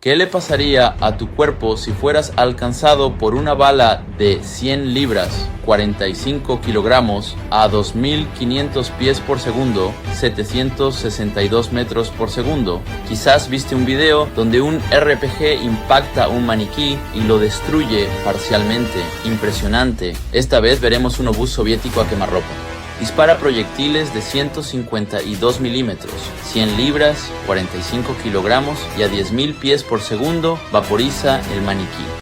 ¿Qué le pasaría a tu cuerpo si fueras alcanzado por una bala de 100 libras, 45 kilogramos, a 2500 pies por segundo, 762 metros por segundo? Quizás viste un video donde un RPG impacta un maniquí y lo destruye parcialmente. Impresionante. Esta vez veremos un obús soviético a quemarropa. Dispara proyectiles de 152 milímetros, 100 libras, 45 kilogramos y a 10.000 pies por segundo vaporiza el maniquí.